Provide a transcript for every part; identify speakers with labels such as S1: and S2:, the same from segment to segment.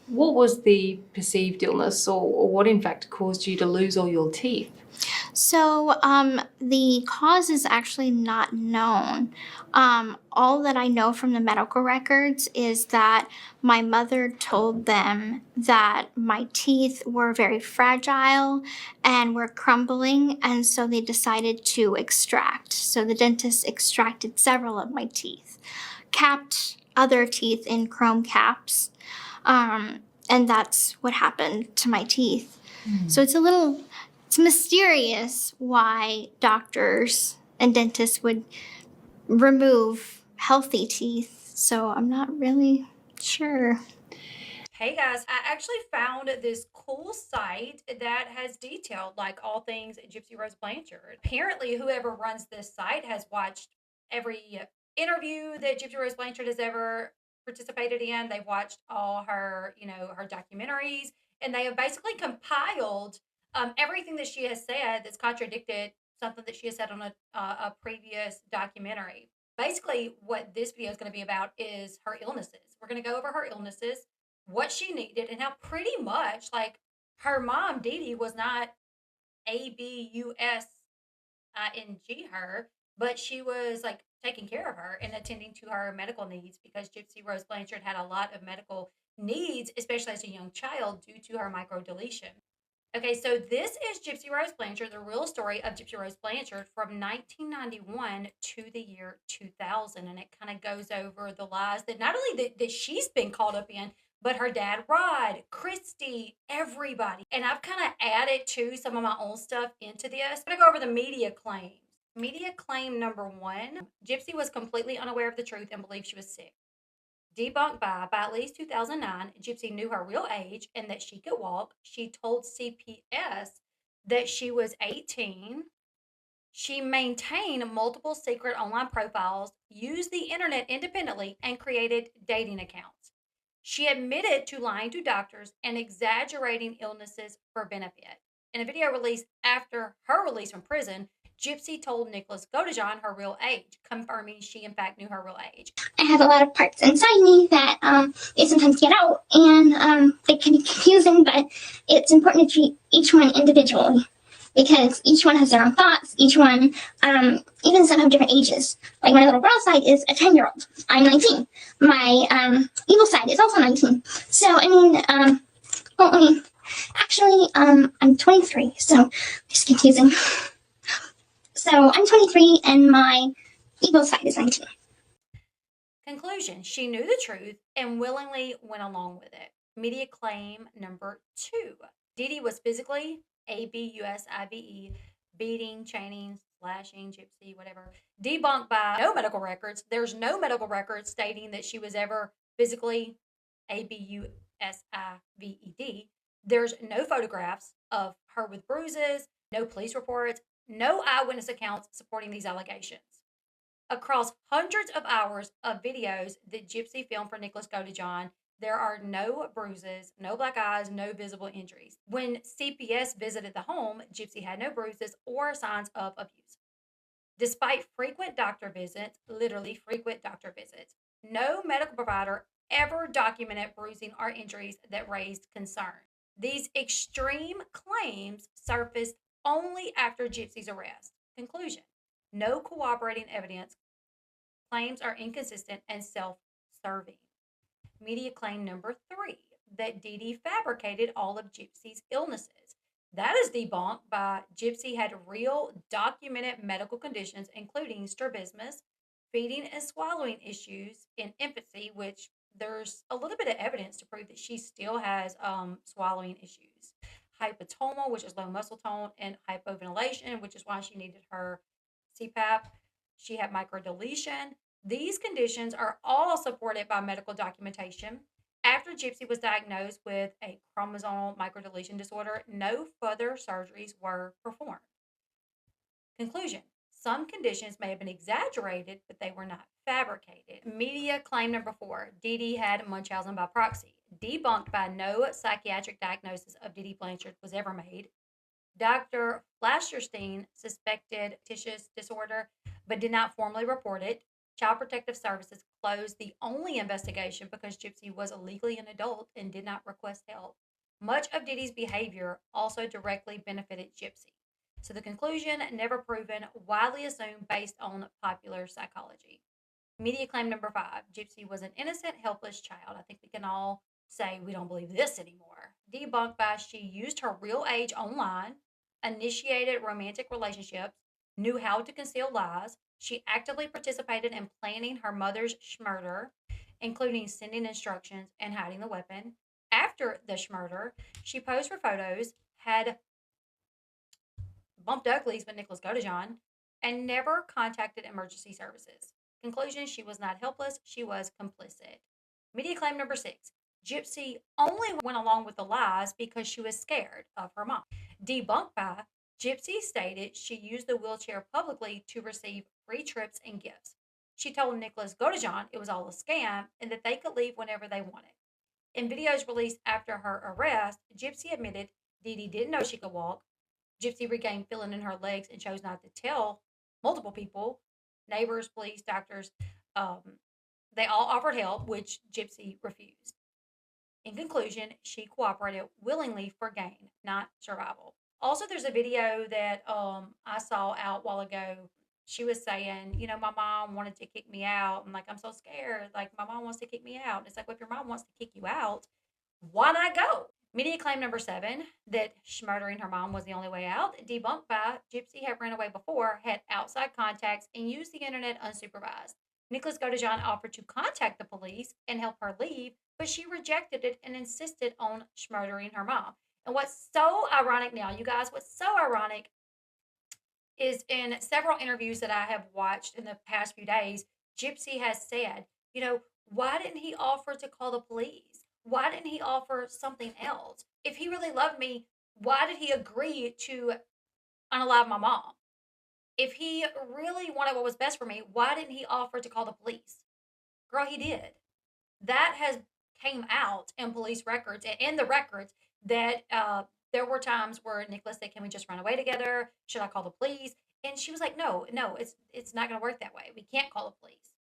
S1: What was the perceived illness, or what in fact caused you to lose all your teeth?
S2: So, the cause is actually not known. All that I know from the medical records is that my mother told them that my teeth were very fragile and were crumbling, and so they decided to extract. So the dentist extracted several of my teeth, capped other teeth in chrome caps, and that's what happened to my teeth. So it's mysterious why doctors and dentists would remove healthy teeth. So I'm not really sure.
S3: Hey guys, I actually found this cool site that has detailed like all things Gypsy Rose Blanchard. Apparently, whoever runs this site has watched every interview that Gypsy Rose Blanchard has ever participated in. They've watched all her, her documentaries, and they have basically compiled everything that she has said that's contradicted something that she has said on a previous documentary. Basically, what this video is going to be about is her illnesses. We're going to go over her illnesses, what she needed, and how pretty much like her mom Dee Dee was not ABUSING her, but she was like taking care of her and attending to her medical needs because Gypsy Rose Blanchard had a lot of medical needs, especially as a young child, due to her microdeletion. Okay, so this is Gypsy Rose Blanchard, the real story of Gypsy Rose Blanchard from 1991 to the year 2000. And it kind of goes over the lies that not only that she's been caught up in, but her dad, Rod, Christy, everybody. And I've kind of added to some of my own stuff into this. I'm going to go over the media claims. Media claim number one: Gypsy was completely unaware of the truth and believed she was sick. Debunked by at least 2009, Gypsy knew her real age and that she could walk. She told CPS that she was 18. She maintained multiple secret online profiles, used the internet independently, and created dating accounts. She admitted to lying to doctors and exaggerating illnesses for benefit. In a video released after her release from prison, Gypsy told Nicholas Godejohn her real age, confirming she in fact knew her real age.
S2: I have a lot of parts inside me that they sometimes get out, and they can be confusing, but it's important to treat each one individually because each one has their own thoughts. Each one, even some have different ages. Like my little girl side is a 10-year-old. I'm 19. My evil side is also 19. So, actually, I'm 23, so it's confusing. So I'm 23 and my evil side is 19.
S3: Conclusion: she knew the truth and willingly went along with it. Media claim number two: Dee Dee was physically ABUSIVE, beating, chaining, slashing, Gypsy, whatever. Debunked by no medical records. There's no medical records stating that she was ever physically ABUSIVED. There's no photographs of her with bruises, no police reports, no eyewitness accounts supporting these allegations. Across hundreds of hours of videos that Gypsy filmed for Nicholas Godejohn, there are no bruises, no black eyes, no visible injuries. When CPS visited the home, Gypsy had no bruises or signs of abuse. Despite frequent doctor visits, literally frequent doctor visits, no medical provider ever documented bruising or injuries that raised concern. These extreme claims surfaced only after Gypsy's arrest. Conclusion: no corroborating evidence. Claims are inconsistent and self serving. Media claim number three: that Dee Dee fabricated all of Gypsy's illnesses. That is debunked by Gypsy had real documented medical conditions, including strabismus, feeding and swallowing issues in infancy, which there's a little bit of evidence to prove that she still has swallowing issues. Hypotoma, which is low muscle tone, and hypoventilation, which is why she needed her CPAP. She had microdeletion. These conditions are all supported by medical documentation. After Gypsy was diagnosed with a chromosomal microdeletion disorder, no further surgeries were performed. Conclusion: some conditions may have been exaggerated, but they were not fabricated. Media claim number four: Dee Dee had Munchausen by proxy. Debunked by no psychiatric diagnosis of Dee Dee Blanchard was ever made. Dr. Flasherstein suspected fictitious disorder but did not formally report it. Child Protective Services closed the only investigation because Gypsy was legally an adult and did not request help. Much of Diddy's behavior also directly benefited Gypsy. So the conclusion, never proven, widely assumed based on popular psychology. Media claim number 5, Gypsy was an innocent, helpless child. I think we can all say we don't believe this anymore. Debunked by she used her real age online, initiated romantic relationships, knew how to conceal lies. She actively participated in planning her mother's murder, including sending instructions and hiding the weapon. After the murder, she posed for photos, had bumped uglies with Nicholas Godejohn, and never contacted emergency services. Conclusion, she was not helpless, she was complicit. Media claim number 6, Gypsy only went along with the lies because she was scared of her mom. Debunked by Gypsy stated she used the wheelchair publicly to receive free trips and gifts. She told Nicholas Godejohn it was all a scam and that they could leave whenever they wanted. In videos released after her arrest, Gypsy admitted Didi didn't know she could walk. Gypsy regained feeling in her legs and chose not to tell multiple people, neighbors, police, doctors. They all offered help, which Gypsy refused. In conclusion, she cooperated willingly for gain, not survival. Also, there's a video that I saw out a while ago. She was saying, my mom wanted to kick me out. And like, I'm so scared. Like, my mom wants to kick me out. And it's like, well, if your mom wants to kick you out, why not go? Media claim number 7, that murdering her mom was the only way out, debunked by Gypsy had ran away before, had outside contacts, and used the internet unsupervised. Nicholas Godejohn offered to contact the police and help her leave, but she rejected it and insisted on murdering her mom. And what's so ironic now, you guys, what's so ironic is in several interviews that I have watched in the past few days, Gypsy has said, why didn't he offer to call the police? Why didn't he offer something else? If he really loved me, why did he agree to unalive my mom? If he really wanted what was best for me, why didn't he offer to call the police? Girl, he did. That has came out in police records and in the records that there were times where Nicholas said, "Can we just run away together? Should I call the police?" And she was like, "No, it's not going to work that way. We can't call the police.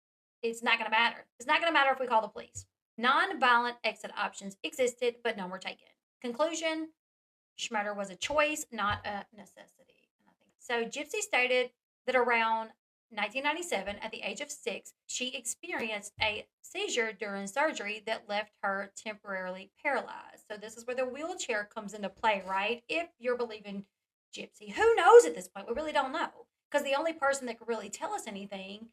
S3: It's not going to matter. It's not going to matter if we call the police." Non-violent exit options existed, but none were taken. Conclusion, Schmurder was a choice, not a necessity. So Gypsy stated that around 1997, at the age of 6, she experienced a seizure during surgery that left her temporarily paralyzed. So this is where the wheelchair comes into play, right? If you're believing Gypsy. Who knows at this point? We really don't know. Because the only person that could really tell us anything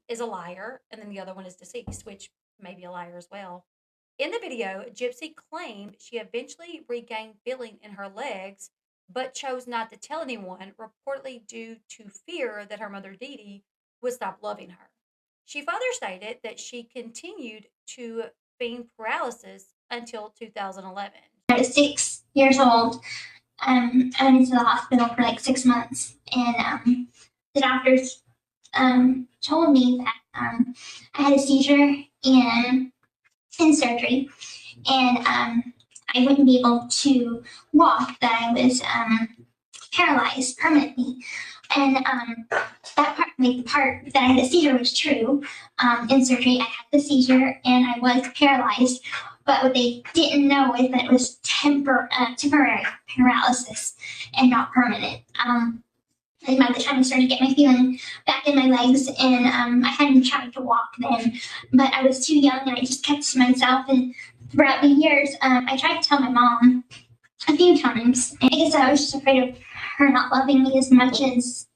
S3: is a liar, and then the other one is deceased, which may be a liar as well. In the video, Gypsy claimed she eventually regained feeling in her legs, but chose not to tell anyone, reportedly due to fear that her mother Didi would stop loving her. She further stated that she continued to feign paralysis until 2011.
S2: I was 6 years old. I went into the hospital for like 6 months, and the doctors told me that I had a seizure in surgery, and I wouldn't be able to walk, that I was paralyzed permanently. And that part, the part that I had a seizure was true. In surgery, I had the seizure and I was paralyzed, but what they didn't know is that it was temporary paralysis and not permanent. And by the time I started to get my feeling back in my legs, and I hadn't tried to walk then, but I was too young and I just kept to myself. And throughout the years, I tried to tell my mom a few times. I guess I was just afraid of her not loving me as much as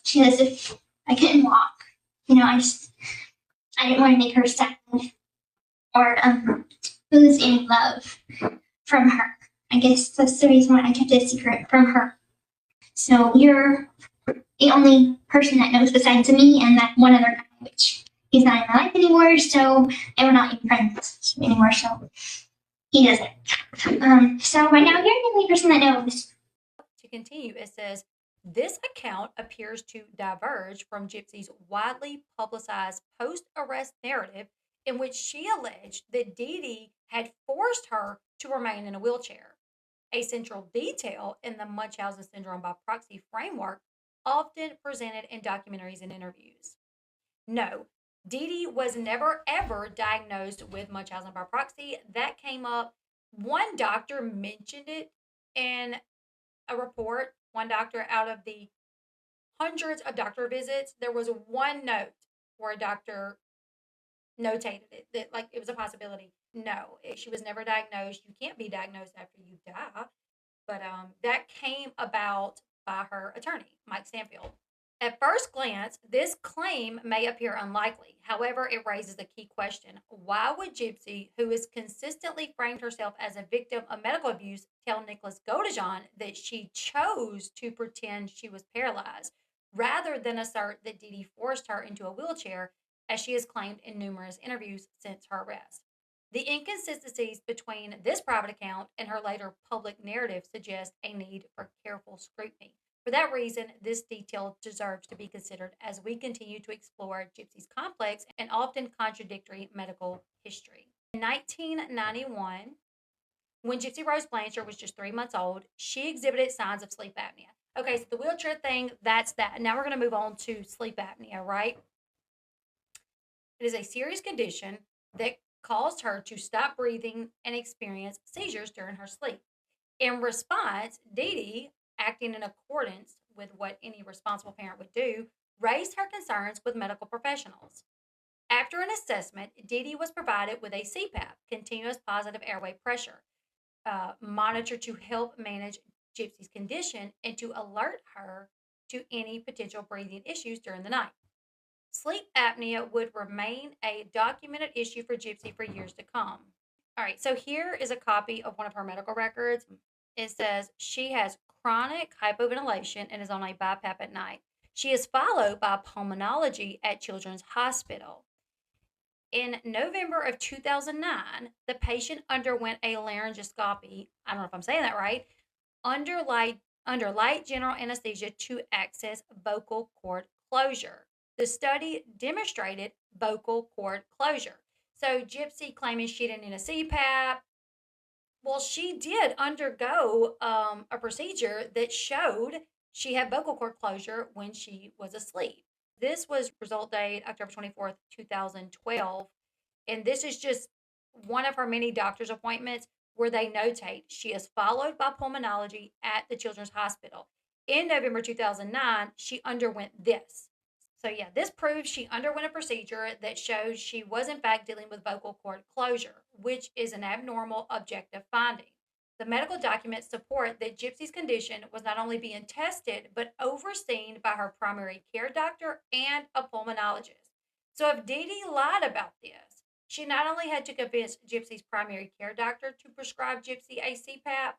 S2: she does if I couldn't walk. I didn't want to make her sad or lose any love from her. I guess that's the reason why I kept it a secret from her. So you're the only person that knows besides me and that one other guy, which he's not in my life anymore, and we're not even friends anymore, so he doesn't. So right now, you're the only person that knows.
S3: To continue, it says, this account appears to diverge from Gypsy's widely publicized post-arrest narrative in which she alleged that Didi had forced her to remain in a wheelchair. A central detail in the Munchausen syndrome by proxy framework often presented in documentaries and interviews. No, Dee Dee was never ever diagnosed with Munchausen by proxy. That came up. One doctor mentioned it in a report. One doctor out of the hundreds of doctor visits, there was one note where a doctor notated it that like it was a possibility. No, she was never diagnosed. You can't be diagnosed after you die. But that came about by her attorney, Mike Stanfield. At first glance, this claim may appear unlikely. However, it raises a key question. Why would Gypsy, who has consistently framed herself as a victim of medical abuse, tell Nicholas Godejohn that she chose to pretend she was paralyzed, rather than assert that Dee Dee forced her into a wheelchair, as she has claimed in numerous interviews since her arrest? The inconsistencies between this private account and her later public narrative suggest a need for careful scrutiny. For that reason, this detail deserves to be considered as we continue to explore Gypsy's complex and often contradictory medical history. In 1991, when Gypsy Rose Blanchard was just 3 months old, she exhibited signs of sleep apnea. Okay, so the wheelchair thing, that's that. Now we're going to move on to sleep apnea, right? It is a serious condition that caused her to stop breathing and experience seizures during her sleep. In response, Dee Dee, acting in accordance with what any responsible parent would do, raised her concerns with medical professionals. After an assessment, Dee Dee was provided with a CPAP, continuous positive airway pressure, monitor to help manage Gypsy's condition and to alert her to any potential breathing issues during the night. Sleep apnea would remain a documented issue for Gypsy for years to come. All right, so here is a copy of one of her medical records. It says she has chronic hypoventilation and is on a BiPAP at night. She is followed by pulmonology at Children's Hospital. In November of 2009, the patient underwent a laryngoscopy. I don't know if I'm saying that right. Under light general anesthesia to access vocal cord closure. The study demonstrated vocal cord closure. So Gypsy claiming she didn't need a CPAP. Well, she did undergo a procedure that showed she had vocal cord closure when she was asleep. This was result date October 24th, 2012. And this is just one of her many doctor's appointments where they notate she is followed by pulmonology at the Children's Hospital. In November 2009, she underwent this. So, yeah, this proves she underwent a procedure that shows she was, in fact, dealing with vocal cord closure, which is an abnormal objective finding. The medical documents support that Gypsy's condition was not only being tested, but overseen by her primary care doctor and a pulmonologist. So, if Dee Dee lied about this, she not only had to convince Gypsy's primary care doctor to prescribe Gypsy a CPAP,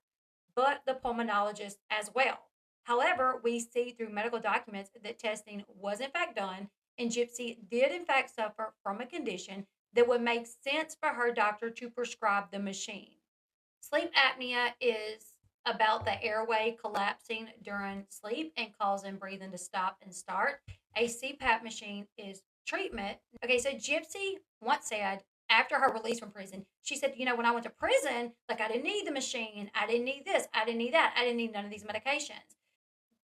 S3: but the pulmonologist as well. However, we see through medical documents that testing was in fact done, and Gypsy did in fact suffer from a condition that would make sense for her doctor to prescribe the machine. Sleep apnea is about the airway collapsing during sleep and causing breathing to stop and start. A CPAP machine is treatment. Okay, so Gypsy once said, after her release from prison, she said, when I went to prison, like I didn't need the machine, I didn't need this, I didn't need that, I didn't need none of these medications.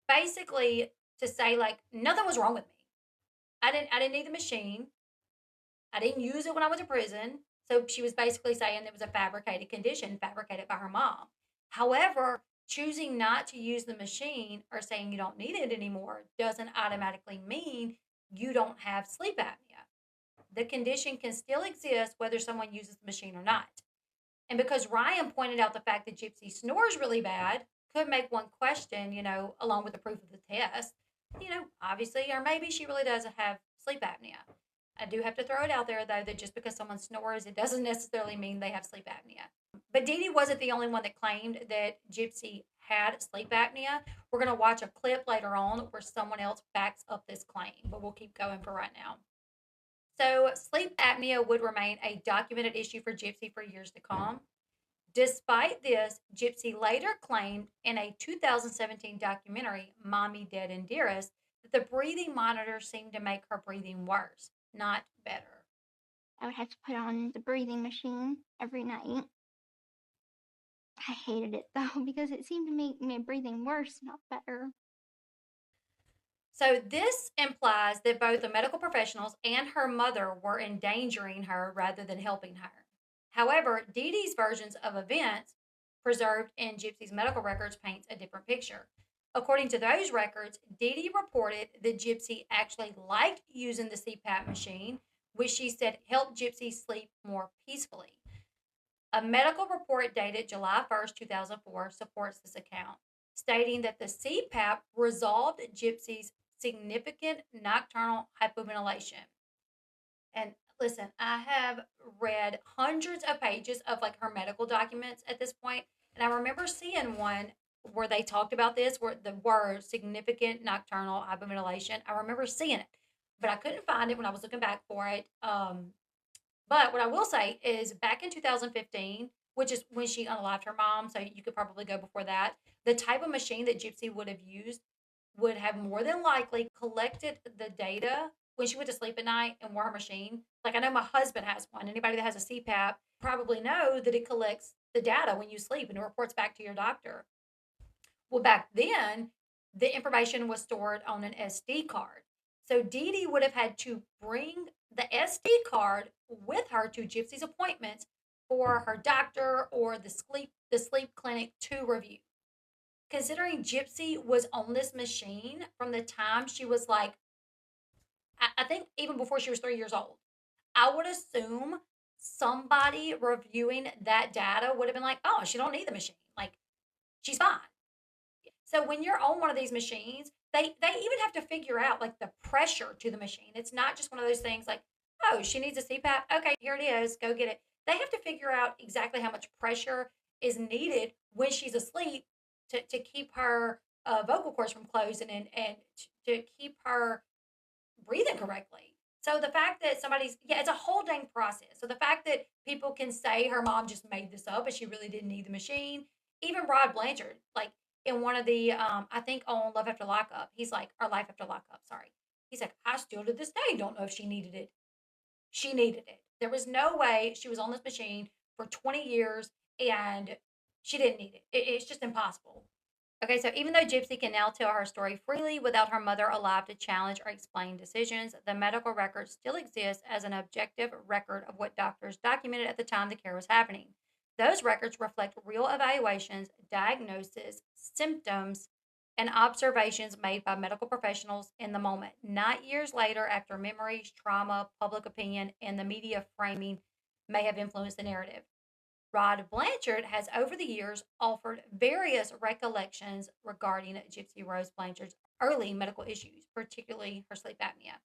S3: Basically, to say like nothing was wrong with me. I didn't need the machine. I didn't use it when I went to prison. So she was basically saying it was a fabricated condition, fabricated by her mom. However, choosing not to use the machine or saying you don't need it anymore doesn't automatically mean you don't have sleep apnea. The condition can still exist whether someone uses the machine or not. And because Ryan pointed out the fact that Gypsy snores really bad, could make one question, along with the proof of the test, obviously, or maybe she really doesn't have sleep apnea. I do have to throw it out there, though, that just because someone snores, it doesn't necessarily mean they have sleep apnea. But Dee Dee wasn't the only one that claimed that Gypsy had sleep apnea. We're going to watch a clip later on where someone else backs up this claim, but we'll keep going for right now. So sleep apnea would remain a documented issue for Gypsy for years to come. Despite this, Gypsy later claimed in a 2017 documentary, Mommy, Dead and Dearest, that the breathing monitor seemed to make her breathing worse, not better.
S2: I would have to put on the breathing machine every night. I hated it though because it seemed to make my breathing worse, not better.
S3: So this implies that both the medical professionals and her mother were endangering her rather than helping her. However, Dee Dee's versions of events preserved in Gypsy's medical records paints a different picture. According to those records, Dee Dee reported that Gypsy actually liked using the CPAP machine, which she said helped Gypsy sleep more peacefully. A medical report dated July 1st, 2004 supports this account, stating that the CPAP resolved Gypsy's significant nocturnal hypoventilation. And listen, I have read hundreds of pages of like her medical documents at this point, and I remember seeing one where they talked about this, where the word significant nocturnal hypoventilation. I remember seeing it, but I couldn't find it when I was looking back for it. But what I will say is back in 2015, which is when she unalived her mom, so you could probably go before that, the type of machine that Gypsy would have used would have more than likely collected the data when she went to sleep at night and wore her machine. Like I know my husband has one. Anybody that has a CPAP probably know that it collects the data when you sleep and it reports back to your doctor. Well, back then, the information was stored on an SD card. So Dee Dee would have had to bring the SD card with her to Gypsy's appointments for her doctor or the sleep clinic to review. Considering Gypsy was on this machine from the time she was like, I think even before she was 3 years old, I would assume somebody reviewing that data would have been like, oh, she don't need the machine. Like, she's fine. So when you're on one of these machines, they even have to figure out like the pressure to the machine. It's not just one of those things like, oh, she needs a CPAP. Okay, here it is. Go get it. They have to figure out exactly how much pressure is needed when she's asleep to keep her vocal cords from closing and to keep her breathing correctly. So the fact that yeah, it's a whole dang process. So the fact that people can say her mom just made this up and she really didn't need the machine, even Rod Blanchard, like in one of the, I think on Love After Lockup, he's like, or Life After Lockup, sorry. He's like, I still to this day don't know if she needed it. She needed it. There was no way she was on this machine for 20 years and she didn't need it. It's just impossible. Okay, so even though Gypsy can now tell her story freely without her mother alive to challenge or explain decisions, the medical record still exists as an objective record of what doctors documented at the time the care was happening. Those records reflect real evaluations, diagnoses, symptoms, and observations made by medical professionals in the moment, not years later after memories, trauma, public opinion, and the media framing may have influenced the narrative. Rod Blanchard has over the years offered various recollections regarding Gypsy Rose Blanchard's early medical issues, particularly her sleep apnea.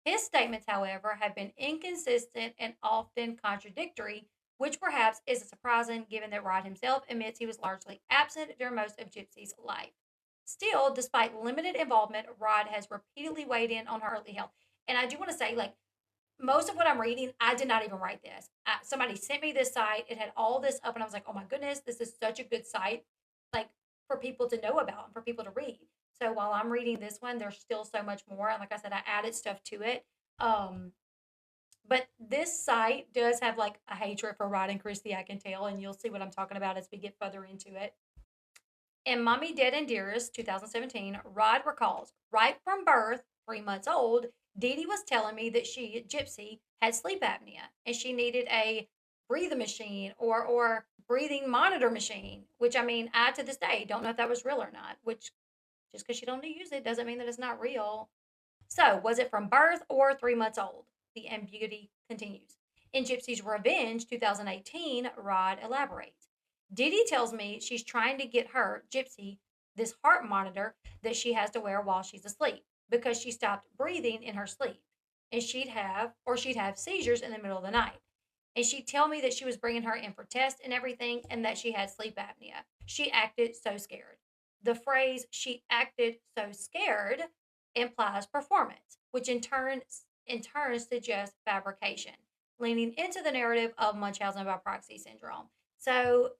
S3: His statements, however, have been inconsistent and often contradictory, which perhaps is surprising given that Rod himself admits he was largely absent during most of Gypsy's life. Still, despite limited involvement, Rod has repeatedly weighed in on her early health. And I do want to say, like, most of what I'm reading, I did not even write this. Somebody sent me this site. It had all this up, and I was like, oh my goodness, this is such a good site, like for people to know about and for people to read. So while I'm reading this one, there's still so much more. And like I said, I added stuff to it. Um, but this site does have like a hatred for Rod and Christy, I can tell, and you'll see what I'm talking about as we get further into it. In Mommy Dead and Dearest, 2017, Rod recalls, right from birth, 3 months old, Dee Dee was telling me that she, Gypsy, had sleep apnea and she needed a breathing machine or breathing monitor machine, which I mean, I to this day don't know if that was real or not, which just because you don't use it doesn't mean that it's not real. So, was it from birth or 3 months old? The ambiguity continues. In Gypsy's Revenge, 2018, Rod elaborates. Dee Dee tells me she's trying to get her, Gypsy, this heart monitor that she has to wear while she's asleep because she stopped breathing in her sleep. And she'd have seizures in the middle of the night. And she'd tell me that she was bringing her in for tests and everything and that she had sleep apnea. She acted so scared. The phrase she acted so scared implies performance, which in turn suggests fabrication, leaning into the narrative of Munchausen by proxy syndrome. So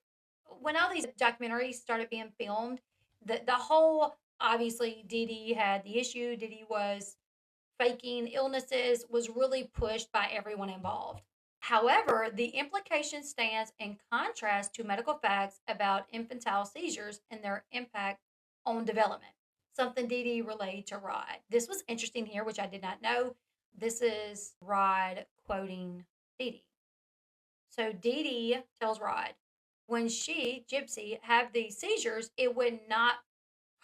S3: when all these documentaries started being filmed, the whole obviously Dee Dee had the issue, Dee Dee was faking illnesses was really pushed by everyone involved. However, the implication stands in contrast to medical facts about infantile seizures and their impact on development. something Dee Dee relayed to Rod. This was interesting here, which I did not know. This is Rod quoting Dee Dee. So Dee Dee tells Rod, when she, Gypsy, have these seizures, it would knock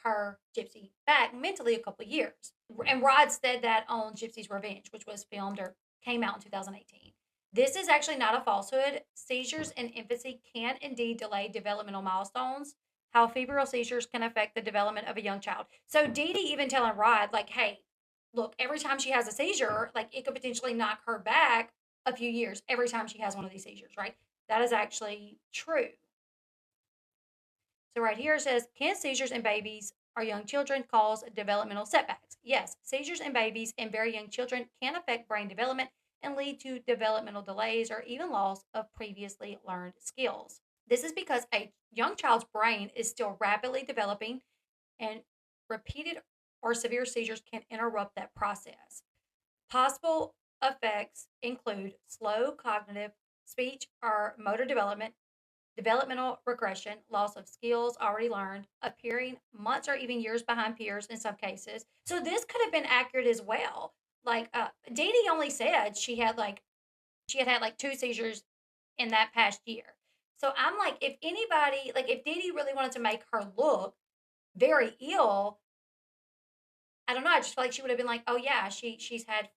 S3: her, Gypsy, back mentally a couple of years. And Rod said that on Gypsy's Revenge, which was filmed or came out in 2018. This is actually not a falsehood. Seizures in infancy can indeed delay developmental milestones. How febrile seizures can affect the development of a young child. So Dee Dee even telling Rod, like, hey, look, every time she has a seizure, like it could potentially knock her back a few years every time she has one of these seizures, right? That is actually true. So right here it says, can seizures in babies or young children cause developmental setbacks? Yes, seizures in babies and very young children can affect brain development and lead to developmental delays or even loss of previously learned skills. This is because a young child's brain is still rapidly developing, and repeated or severe seizures can interrupt that process. Possible effects include slow cognitive, speech, or motor development, developmental regression, loss of skills already learned, appearing months or even years behind peers in some cases. So this could have been accurate as well. Like Dee Dee only said she had had like 2 seizures in that past year. So I'm like, if anybody, like if Dee Dee really wanted to make her look very ill, I don't know. I just feel like she would have been like, oh yeah, she's had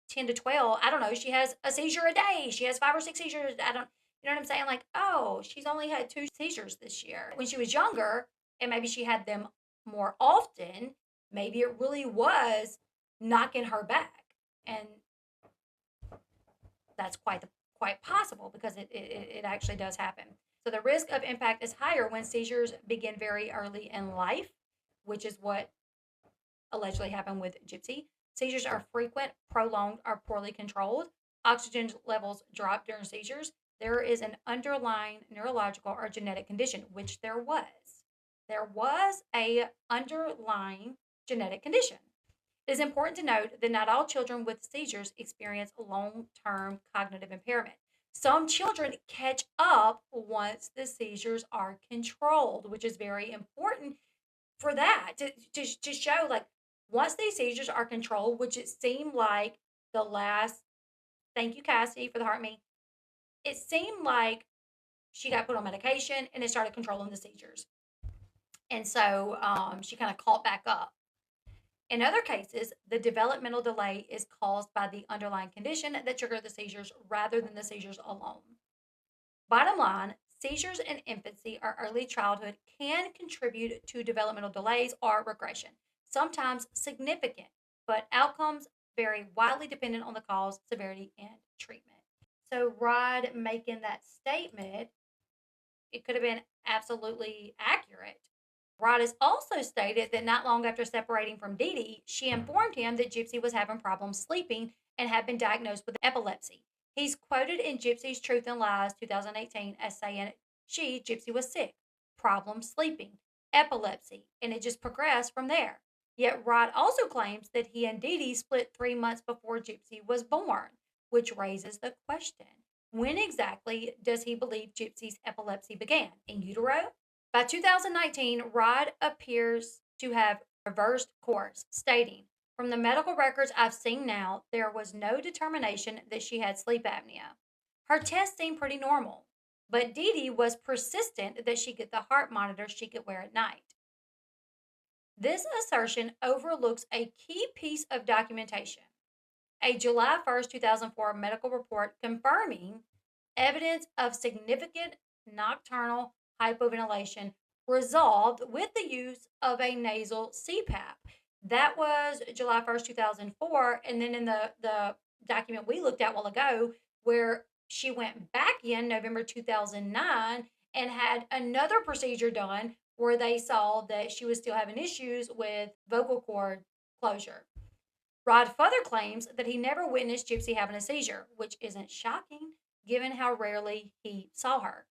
S3: 10 to 12. I don't know. She has a seizure a day. She has 5 or 6 seizures. I don't, you know what I'm saying? Like, oh, she's only had 2 seizures this year. When she was younger, and maybe she had them more often, maybe it really was knocking her back. And that's quite possible because it actually does happen. So the risk of impact is higher when seizures begin very early in life, which is what allegedly happened with Gypsy. Seizures are frequent, prolonged, or poorly controlled. Oxygen levels drop during seizures. There is an underlying neurological or genetic condition, which there was. There was a underlying genetic condition. It is important to note that not all children with seizures experience long-term cognitive impairment. Some children catch up once the seizures are controlled, which is very important for that to show, like, once these seizures are controlled, which it seemed like the last, thank you, Cassie, for the heart me, it seemed like she got put on medication and it started controlling the seizures. And so she kind of caught back up. In other cases, the developmental delay is caused by the underlying condition that triggered the seizures rather than the seizures alone. Bottom line, seizures in infancy or early childhood can contribute to developmental delays or regression, sometimes significant, but outcomes vary widely dependent on the cause, severity, and treatment. So Rod making that statement, it could have been absolutely accurate. Rod has also stated that not long after separating from Dee Dee, she informed him that Gypsy was having problems sleeping and had been diagnosed with epilepsy. He's quoted in Gypsy's Truth and Lies 2018 as saying she, Gypsy, was sick, problems sleeping, epilepsy, and it just progressed from there. Yet Rod also claims that he and Dee Dee split 3 months before Gypsy was born, which raises the question, when exactly does he believe Gypsy's epilepsy began? In utero? By 2019, Rod appears to have reversed course, stating, from the medical records I've seen now, there was no determination that she had sleep apnea. Her tests seemed pretty normal, but Dee Dee was persistent that she get the heart monitor she could wear at night. This assertion overlooks a key piece of documentation, a July 1st, 2004 medical report confirming evidence of significant nocturnal hypoventilation resolved with the use of a nasal CPAP. That was July 1st, 2004. And then in the document we looked at a while ago, where she went back in November 2009 and had another procedure done where they saw that she was still having issues with vocal cord closure. Rod further claims that he never witnessed Gypsy having a seizure, which isn't shocking given how rarely he saw her,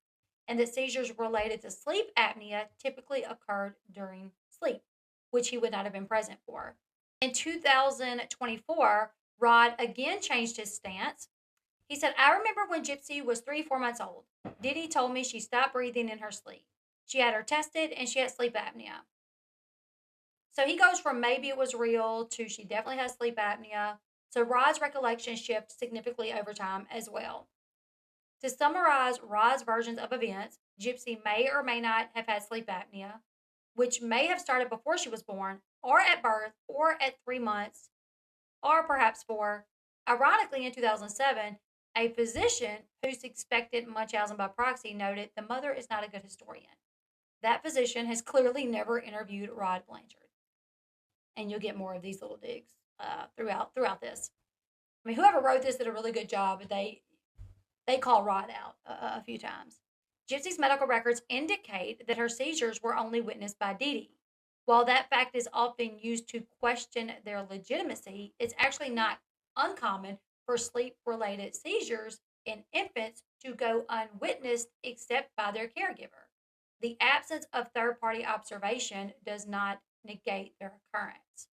S3: and that seizures related to sleep apnea typically occurred during sleep, which he would not have been present for. In 2024, Rod again changed his stance. He said, I remember when Gypsy was 3-4 months old. Dee Dee told me she stopped breathing in her sleep. She had her tested and she had sleep apnea. So he goes from maybe it was real to she definitely has sleep apnea. So Rod's recollection shifts significantly over time as well. To summarize Rod's versions of events, Gypsy may or may not have had sleep apnea, which may have started before she was born, or at birth, or at 3 months, or perhaps 4. Ironically, in 2007, a physician who suspected Munchausen by proxy noted the mother is not a good historian. That physician has clearly never interviewed Rod Blanchard. And you'll get more of these little digs throughout this. I mean, whoever wrote this did a really good job, but they call Rod out a few times. Gypsy's medical records indicate that her seizures were only witnessed by Dee Dee. While that fact is often used to question their legitimacy, it's actually not uncommon for sleep related seizures in infants to go unwitnessed except by their caregiver. The absence of third party observation does not negate their occurrence.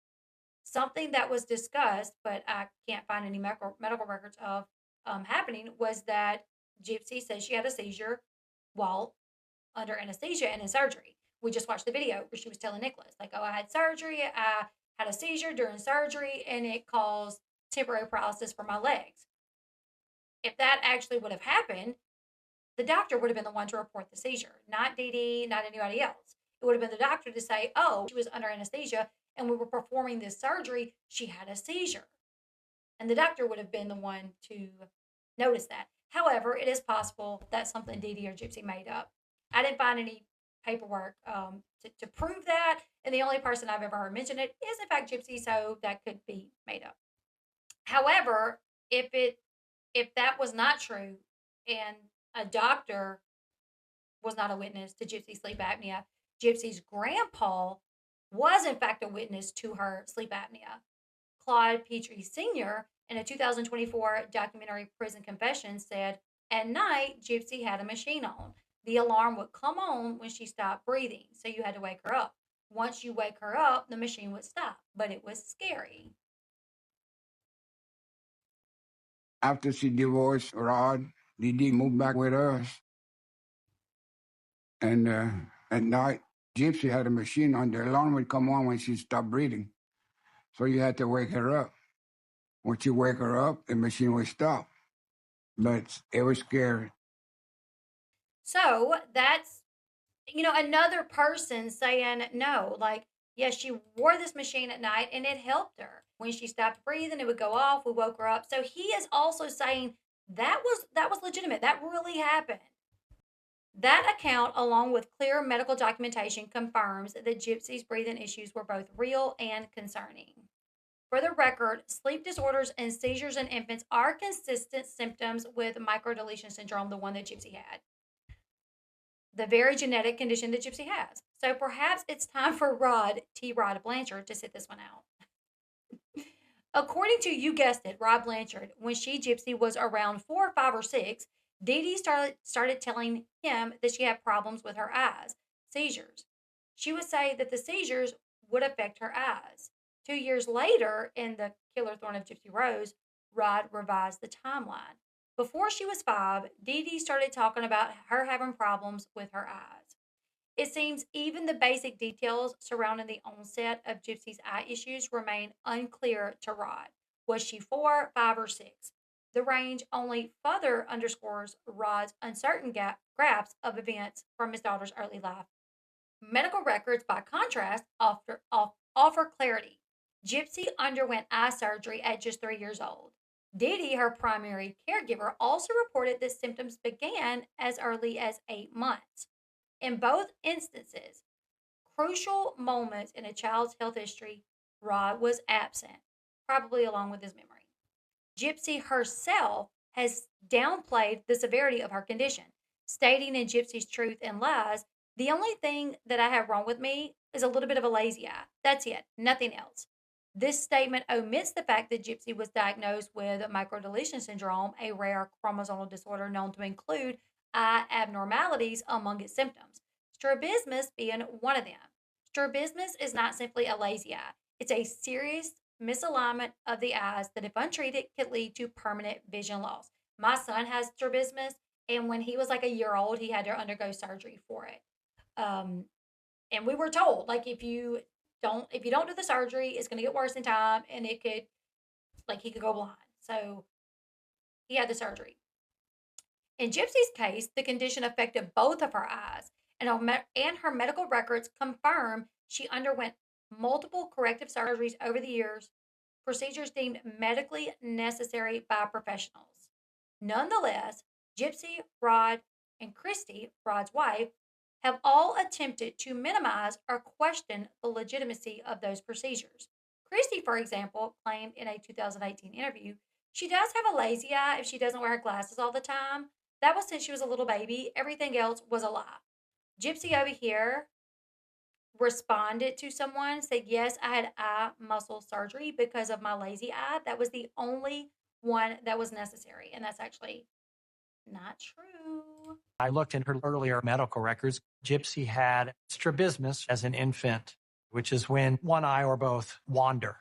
S3: Something that was discussed, but I can't find any medical records of happening, was that Gypsy said she had a seizure while under anesthesia and in surgery. We just watched the video where she was telling Nicholas, like, oh, I had surgery, I had a seizure during surgery, and it caused temporary paralysis for my legs. If that actually would have happened, the doctor would have been the one to report the seizure, not Dee Dee, not anybody else. It would have been the doctor to say, oh, she was under anesthesia and we were performing this surgery, she had a seizure. And the doctor would have been the one to notice that. However, it is possible that's something Dee Dee or Gypsy made up. I didn't find any paperwork to prove that, and the only person I've ever heard mention it is, in fact, Gypsy, so that could be made up. However, if that was not true and a doctor was not a witness to Gypsy's sleep apnea, Gypsy's grandpa was, in fact, a witness to her sleep apnea. Claude Petrie Sr., in a 2024 documentary Prison Confessions, said, at night, Gypsy had a machine on. The alarm would come on when she stopped breathing, so you had to wake her up. Once you wake her up, the machine would stop, but it was scary.
S4: After she divorced Rod, Dee Dee moved back with us. And at night, Gypsy had a machine on. The alarm would come on when she stopped breathing. So you had to wake her up. Once you wake her up, the machine would stop. But it was scary.
S3: So that's, another person saying no. Like, yes, she wore this machine at night and it helped her. When she stopped breathing, it would go off. We woke her up. So he is also saying that was legitimate. That really happened. That account, along with clear medical documentation, confirms that Gypsy's breathing issues were both real and concerning. For the record, sleep disorders and seizures in infants are consistent symptoms with microdeletion syndrome, the one that Gypsy had. The very genetic condition that Gypsy has. So perhaps it's time for Rod Blanchard to sit this one out. According to, you guessed it, Rod Blanchard, when Gypsy was around 4, 5, or 6, Dee Dee started telling him that she had problems with her eyes, seizures. She would say that the seizures would affect her eyes. 2 years later, in The Killer Thorn of Gypsy Rose, Rod revised the timeline. Before she was 5, Dee Dee started talking about her having problems with her eyes. It seems even the basic details surrounding the onset of Gypsy's eye issues remain unclear to Rod. Was she 4, 5, or 6? The range only further underscores Rod's uncertain grasp of events from his daughter's early life. Medical records, by contrast, offer clarity. Gypsy underwent eye surgery at just 3 years old. Dee Dee, her primary caregiver, also reported that symptoms began as early as 8 months. In both instances, crucial moments in a child's health history, Rod was absent, probably along with his memory. Gypsy herself has downplayed the severity of her condition, stating in Gypsy's Truth and Lies, the only thing that I have wrong with me is a little bit of a lazy eye. That's it, nothing else. This statement omits the fact that Gypsy was diagnosed with microdeletion syndrome, a rare chromosomal disorder known to include eye abnormalities among its symptoms, strabismus being one of them. Strabismus is not simply a lazy eye. It's a serious misalignment of the eyes that, if untreated, could lead to permanent vision loss. My son has strabismus, and when he was like a year old, he had to undergo surgery for it. And we were told, like, if you if you don't do the surgery, it's going to get worse in time, and it could, like, he could go blind. So he had the surgery. In Gypsy's case, the condition affected both of her eyes, and her medical records confirm she underwent multiple corrective surgeries over the years, procedures deemed medically necessary by professionals. Nonetheless, Gypsy, Rod, and Christy, Rod's wife, have all attempted to minimize or question the legitimacy of those procedures. Christy, for example, claimed in a 2018 interview she does have a lazy eye if she doesn't wear her glasses all the time. That was since she was a little baby. Everything else was a lie. Gypsy over here responded to someone, said, yes, I had eye muscle surgery because of my lazy eye. That was the only one that was necessary. And that's actually not true.
S5: I looked in her earlier medical records. Gypsy had strabismus as an infant, which is when one eye or both wander.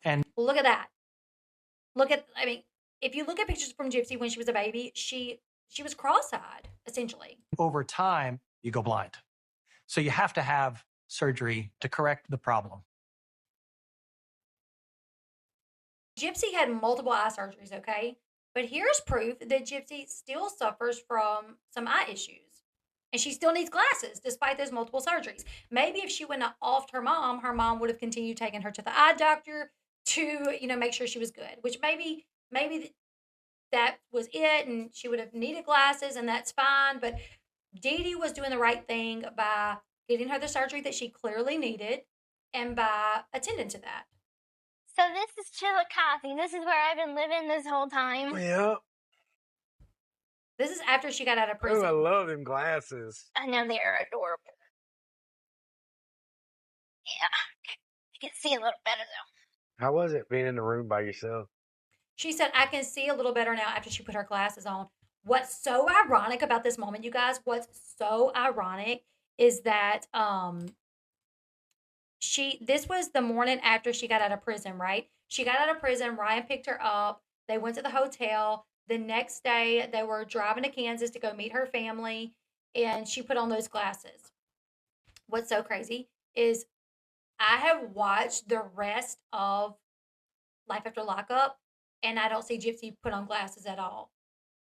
S5: And
S3: look at that. If you look at pictures from Gypsy when she was a baby, she was cross-eyed, essentially.
S5: Over time, you go blind. So you have to have surgery to correct the problem.
S3: Gypsy had multiple eye surgeries, okay? But here's proof that Gypsy still suffers from some eye issues. And she still needs glasses despite those multiple surgeries. Maybe if she wouldn't have offed her mom would have continued taking her to the eye doctor to, make sure she was good. Which maybe that was it, and she would have needed glasses, and that's fine. But Dee Dee was doing the right thing by getting her the surgery that she clearly needed and by attending to that.
S6: So this is Chillicothe. This is where I've been living this whole time.
S7: Yeah.
S3: This is after she got out of prison.
S7: Oh, I love them glasses.
S6: I know they are adorable. Yeah. I can see a little better though.
S7: How was it being in the room by yourself?
S3: She said, I can see a little better now after she put her glasses on. What's so ironic about this moment, you guys, is that this was the morning after she got out of prison, right? She got out of prison, Ryan picked her up, they went to the hotel. The next day, they were driving to Kansas to go meet her family, and she put on those glasses. What's so crazy is I have watched the rest of Life After Lockup, and I don't see Gypsy put on glasses at all.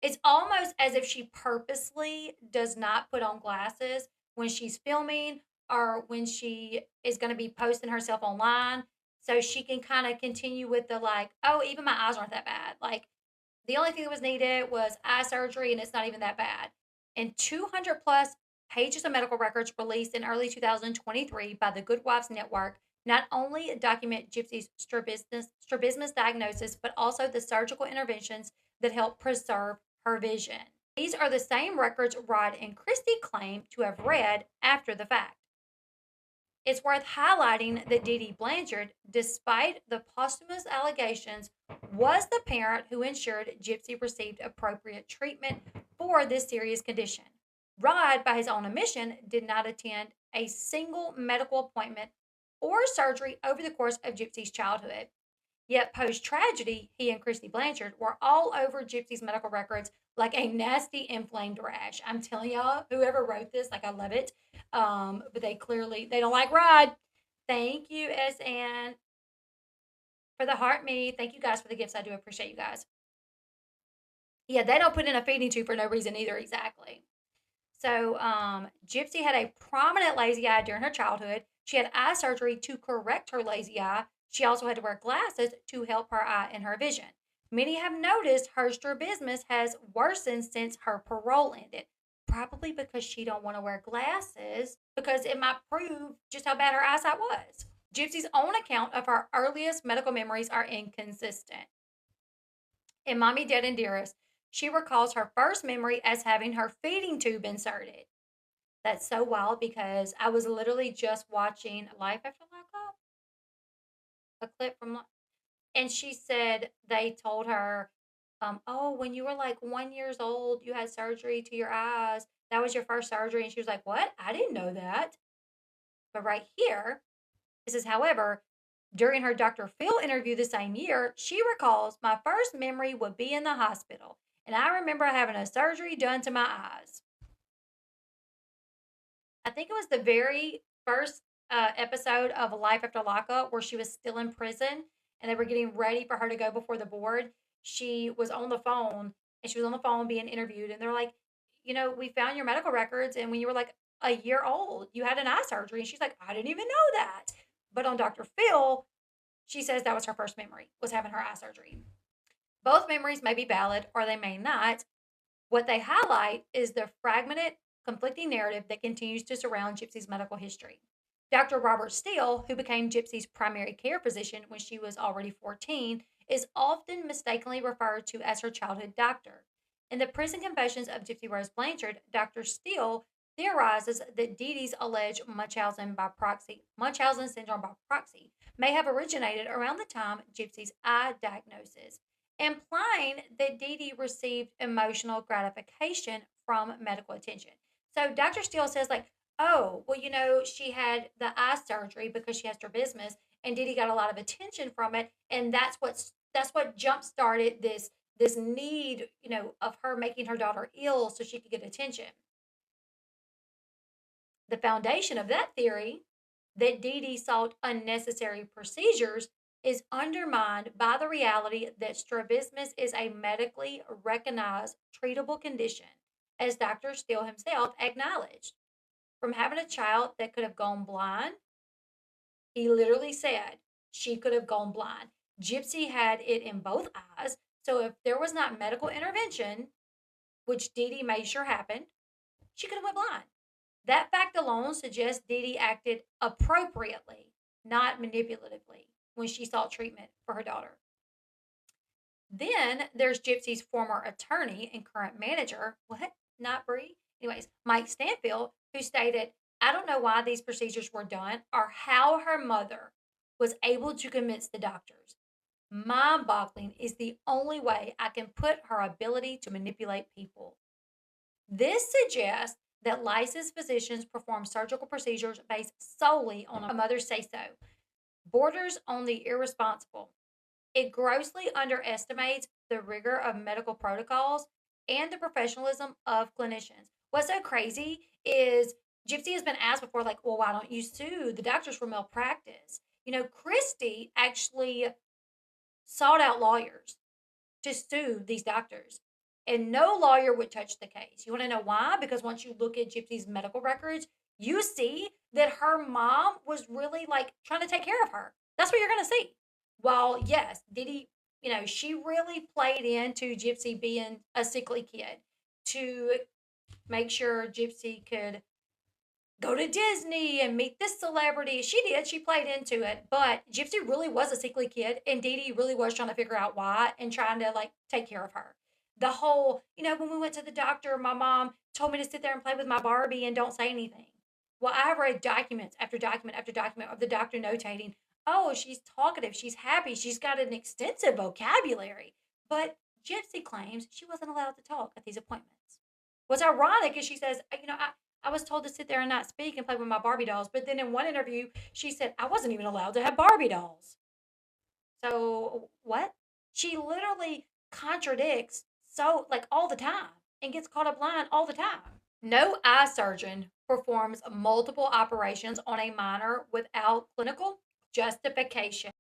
S3: It's almost as if she purposely does not put on glasses when she's filming or when she is going to be posting herself online, so she can kind of continue with the even my eyes aren't that bad. The only thing that was needed was eye surgery, and it's not even that bad. And 200 plus pages of medical records released in early 2023 by the Good Wives Network not only document Gypsy's strabismus diagnosis, but also the surgical interventions that help preserve her vision. These are the same records Rod and Christy claim to have read after the fact. It's worth highlighting that Dee Dee Blanchard, despite the posthumous allegations, was the parent who ensured Gypsy received appropriate treatment for this serious condition. Rod, by his own admission, did not attend a single medical appointment or surgery over the course of Gypsy's childhood. Yet post-tragedy, he and Christy Blanchard were all over Gypsy's medical records like a nasty inflamed rash. I'm telling y'all, whoever wrote this, I love it. But they don't like Rod. Thank you, SN, for the heart me. Thank you guys for the gifts. I do appreciate you guys. Yeah, they don't put in a feeding tube for no reason either, exactly. So Gypsy had a prominent lazy eye during her childhood. She had eye surgery to correct her lazy eye. She also had to wear glasses to help her eye and her vision. Many have noticed her strabismus has worsened since her parole ended, probably because she don't want to wear glasses because it might prove just how bad her eyesight was. Gypsy's own account of her earliest medical memories are inconsistent. In Mommy, Dead, and Dearest, she recalls her first memory as having her feeding tube inserted. That's so wild because I was literally just watching Life After Lockup, a clip from, and she said they told her, when you were 1 year old, you had surgery to your eyes. That was your first surgery. And she was like, what? I didn't know that. But right here, this is, however, during her Dr. Phil interview the same year, she recalls, my first memory would be in the hospital. And I remember having a surgery done to my eyes. I think it was the very first episode of Life After Lockup where she was still in prison and they were getting ready for her to go before the board. She was on the phone and she was on the phone being interviewed, and they're like, we found your medical records, and when you were like a year old, you had an eye surgery. And she's like, I didn't even know that. But on Dr. Phil, she says that was her first memory, was having her eye surgery. Both memories may be valid or they may not. What they highlight is the fragmented, conflicting narrative that continues to surround Gypsy's medical history. Dr. Robert Steele, who became Gypsy's primary care physician when she was already 14, is often mistakenly referred to as her childhood doctor. In the prison confessions of Gypsy Rose Blanchard, Dr. Steele theorizes that Dee Dee's alleged Munchausen syndrome by proxy may have originated around the time Gypsy's eye diagnosis, implying that Dee Dee received emotional gratification from medical attention. So Dr. Steele says, like, oh, well, she had the eye surgery because she has strabismus, and Dee Dee got a lot of attention from it, and that's what jump started this need, of her making her daughter ill so she could get attention. The foundation of that theory, that Dee Dee sought unnecessary procedures, is undermined by the reality that strabismus is a medically recognized treatable condition, as Dr. Steele himself acknowledged. From having a child that could have gone blind, he literally said she could have gone blind. Gypsy had it in both eyes, so if there was not medical intervention, which Dee Dee made sure happened, she could have went blind. That fact alone suggests Dee Dee acted appropriately, not manipulatively, when she sought treatment for her daughter. Then there's Gypsy's former attorney and current manager, what? Not Bree? Anyways, Mike Stanfield, who stated, I don't know why these procedures were done or how her mother was able to convince the doctors. Mind-boggling is the only way I can put her ability to manipulate people. This suggests that licensed physicians perform surgical procedures based solely on a mother's say-so, borders on the irresponsible. It grossly underestimates the rigor of medical protocols and the professionalism of clinicians. What's so crazy is Gypsy has been asked before, like, well, why don't you sue the doctors for malpractice? Christy actually sought out lawyers to sue these doctors, and no lawyer would touch the case. You want to know why? Because once you look at Gypsy's medical records, you see that her mom was really like trying to take care of her. That's what you're going to see. While, yes, Diddy, she really played into Gypsy being a sickly kid to make sure Gypsy could go to Disney and meet this celebrity. She did. She played into it. But Gypsy really was a sickly kid, and Dee Dee really was trying to figure out why and trying to, take care of her. The whole, when we went to the doctor, my mom told me to sit there and play with my Barbie and don't say anything. Well, I have read documents after document after document of the doctor notating, oh, she's talkative, she's happy, she's got an extensive vocabulary. But Gypsy claims she wasn't allowed to talk at these appointments. What's ironic is she says, I was told to sit there and not speak and play with my Barbie dolls. But then in one interview, she said, I wasn't even allowed to have Barbie dolls. So what? She literally contradicts all the time and gets caught up lying all the time. No eye surgeon performs multiple operations on a minor without clinical justification.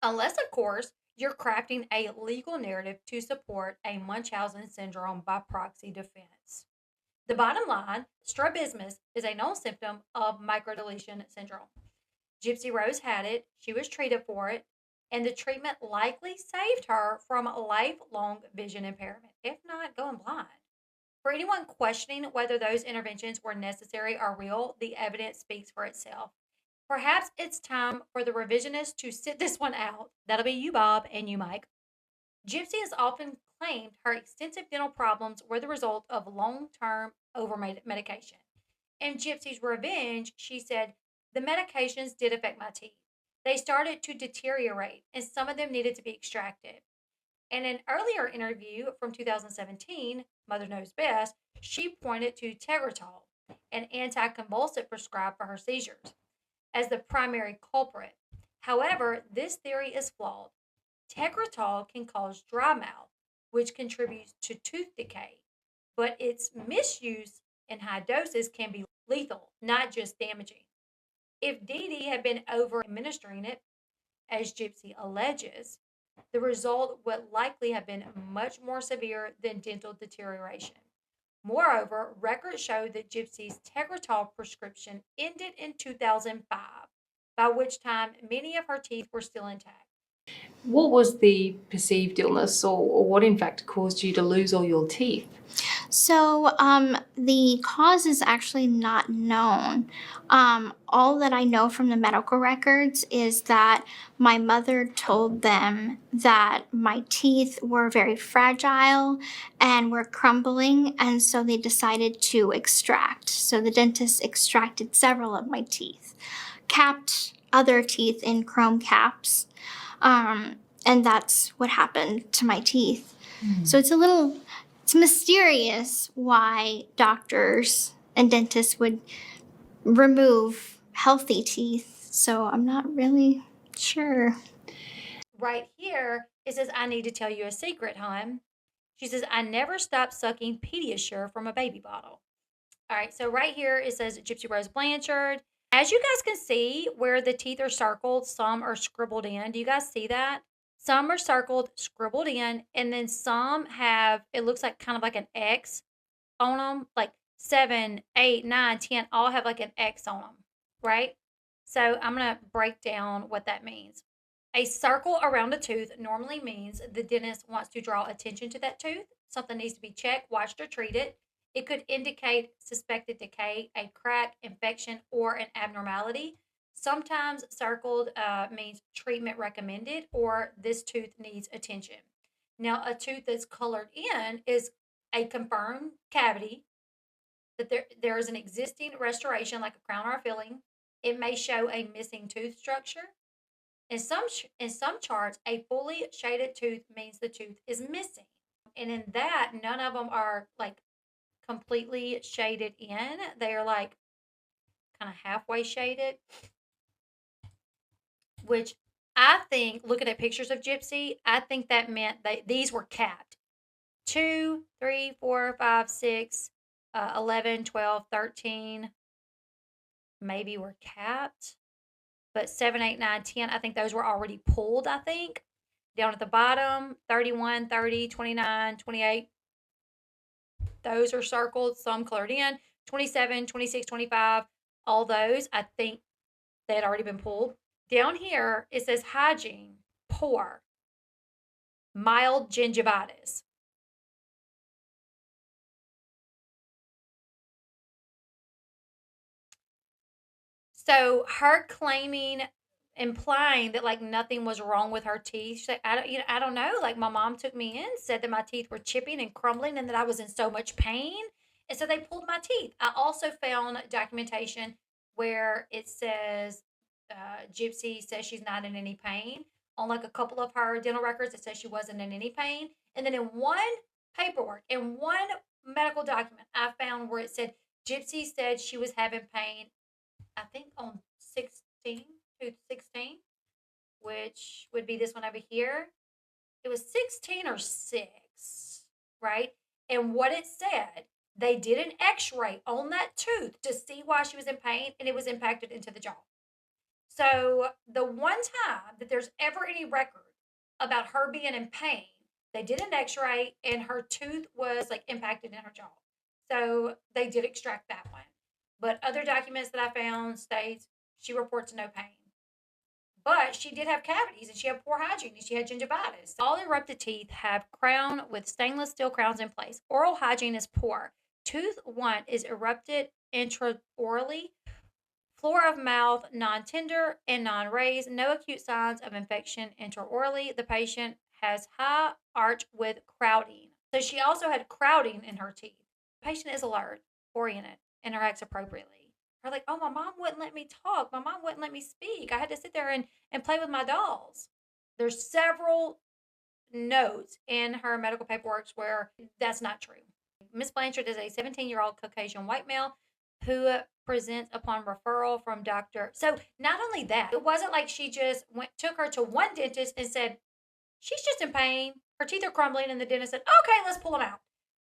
S3: Unless, of course, you're crafting a legal narrative to support a Munchausen syndrome by proxy defense. The bottom line, strabismus is a known symptom of microdeletion syndrome. Gypsy Rose had it, she was treated for it, and the treatment likely saved her from lifelong vision impairment, if not going blind. For anyone questioning whether those interventions were necessary or real, the evidence speaks for itself. Perhaps it's time for the revisionists to sit this one out. That'll be you, Bob, and you, Mike. Gypsy has often claimed her extensive dental problems were the result of long-term over-medication. In Gypsy's revenge, she said, the medications did affect my teeth. They started to deteriorate, and some of them needed to be extracted. In an earlier interview from 2017, Mother Knows Best, she pointed to Tegretol, an anticonvulsant prescribed for her seizures, as the primary culprit. However, this theory is flawed. Tegretol can cause dry mouth, which contributes to tooth decay, but its misuse in high doses can be lethal, not just damaging. If Dee Dee had been over administering it, as Gypsy alleges, the result would likely have been much more severe than dental deterioration. Moreover, records show that Gypsy's Tegretol prescription ended in 2005, by which time many of her teeth were still intact.
S1: What was the perceived illness, or what in fact caused you to lose all your teeth?
S2: So, the cause is actually not known. All that I know from the medical records is that my mother told them that my teeth were very fragile and were crumbling, and so they decided to extract. So the dentist extracted several of my teeth, capped other teeth in chrome caps, and that's what happened to my teeth. So it's mysterious why doctors and dentists would remove healthy teeth. So I'm not really sure.
S3: Right here, it says, I need to tell you a secret, hon. She says, I never stopped sucking Pediasure from a baby bottle. All right, so right here it says Gypsy Rose Blanchard. As you guys can see where the teeth are circled, some are scribbled in. Do you guys see that? Some are circled, scribbled in, and then some have, it looks like kind of like an X on them, like 7, 8, 9, 10, all have like an X on them, right? So I'm going to break down what that means. A circle around a tooth normally means the dentist wants to draw attention to that tooth. Something needs to be checked, watched, or treated. It could indicate suspected decay, a crack, infection, or an abnormality. Sometimes circled means treatment recommended or this tooth needs attention. Now, a tooth that's colored in is a confirmed cavity, that there is an existing restoration like a crown or a filling. It may show a missing tooth structure. In some charts, a fully shaded tooth means the tooth is missing. And in that, none of them are like completely shaded in. They are like kind of halfway shaded, which I think, looking at pictures of Gypsy, I think that meant that these were capped. 2, 3, 4, 5, 6, 11, 12, 13 maybe were capped. But 7, 8, 9, 10, I think those were already pulled, I think. Down at the bottom, 31, 30, 29, 28. Those are circled, some colored in. 27, 26, 25, all those, I think they had already been pulled. Down here, it says hygiene, poor, mild gingivitis. So her claiming, implying that like nothing was wrong with her teeth. She's like, I don't know. Like my mom took me in, said that my teeth were chipping and crumbling, and that I was in so much pain, and so they pulled my teeth. I also found documentation where it says Gypsy says she's not in any pain. On like a couple of her dental records, it says she wasn't in any pain, and then in one paperwork, in one medical document, I found where it said Gypsy said she was having pain, I think on 16 to 16, which would be this one over here. It was 16 or 6, right? And what it said, they did an x-ray on that tooth to see why she was in pain, and it was impacted into the jaw. So the one time that there's ever any record about her being in pain, they did an x-ray and her tooth was like impacted in her jaw. So they did extract that one. But other documents that I found states she reports no pain. But she did have cavities and she had poor hygiene and she had gingivitis. All erupted teeth have crown with stainless steel crowns in place. Oral hygiene is poor. Tooth 1 is erupted intraorally. Floor of mouth non-tender and non-raised. No acute signs of infection intraorally. The patient has high arch with crowding. So she also had crowding in her teeth. The patient is alert, oriented, interacts appropriately. Her like, oh, my mom wouldn't let me talk. My mom wouldn't let me speak. I had to sit there and play with my dolls. There's several notes in her medical paperwork where that's not true. Miss Blanchard is a 17-year-old Caucasian white male who presents upon referral from doctor. So not only that, it wasn't like she just took her to one dentist and said, she's just in pain. Her teeth are crumbling. And the dentist said, okay, let's pull them out.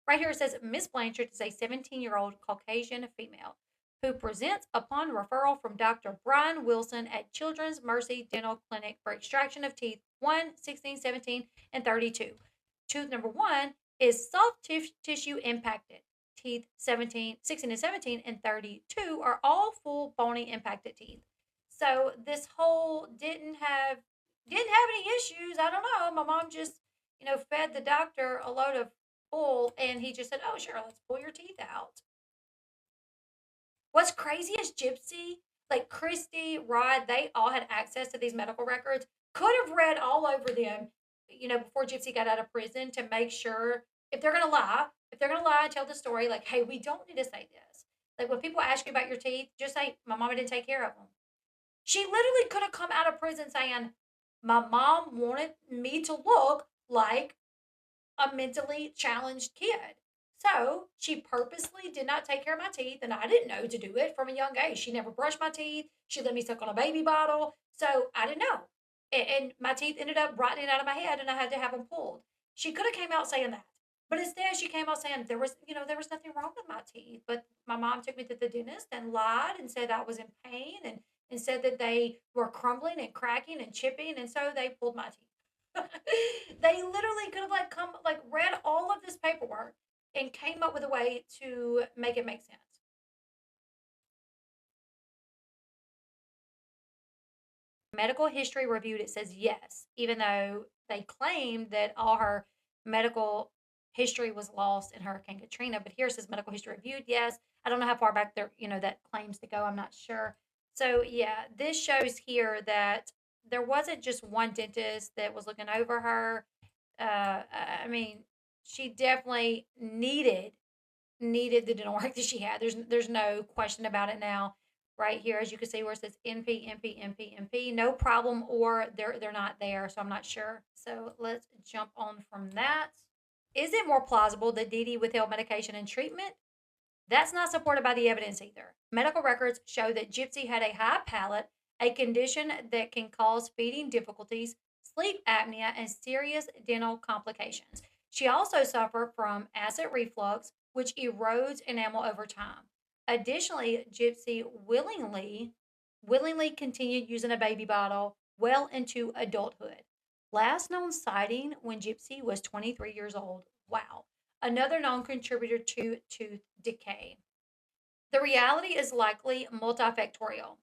S3: Right here it says Miss Blanchard is a 17-year-old Caucasian female who presents upon referral from Dr. Brian Wilson at Children's Mercy Dental Clinic for extraction of teeth 1, 16, 17, and 32. Tooth number 1 is soft tissue impacted. Teeth 16 and 17 and 32 are all full bony impacted teeth. So this whole didn't have any issues. I don't know. My mom just, fed the doctor a load of bull and he just said, "Oh, sure, let's pull your teeth out." What's crazy is Gypsy, like Christy, Rod, they all had access to these medical records, could have read all over them, before Gypsy got out of prison to make sure if they're going to lie, and tell the story, like, hey, we don't need to say this. Like when people ask you about your teeth, just say, my mama didn't take care of them. She literally could have come out of prison saying, my mom wanted me to look like a mentally challenged kid. So she purposely did not take care of my teeth, and I didn't know to do it from a young age. She never brushed my teeth. She let me suck on a baby bottle. So I didn't know. And my teeth ended up rotting out of my head, and I had to have them pulled. She could have came out saying that. But instead, she came out saying there was nothing wrong with my teeth. But my mom took me to the dentist and lied and said I was in pain and said that they were crumbling and cracking and chipping, and so they pulled my teeth. They literally could have read all of this paperwork and came up with a way to make it make sense. Medical history reviewed, it says yes, even though they claimed that all her medical history was lost in Hurricane Katrina. But here it says medical history reviewed, yes. I don't know how far back there, that claims to go. I'm not sure. So yeah, this shows here that there wasn't just one dentist that was looking over her. I mean, she definitely needed the dental work that she had. There's no question about it now. Right here, as you can see, where it says NP, NP, NP, NP, no problem, or they're not there. So I'm not sure. So let's jump on from that. Is it more plausible that Dee Dee withheld medication and treatment? That's not supported by the evidence either. Medical records show that Gypsy had a high palate, a condition that can cause feeding difficulties, sleep apnea, and serious dental complications. She also suffered from acid reflux, which erodes enamel over time. Additionally, Gypsy willingly continued using a baby bottle well into adulthood. Last known sighting when Gypsy was 23 years old. Wow. Another known contributor to tooth decay. The reality is likely multifactorial.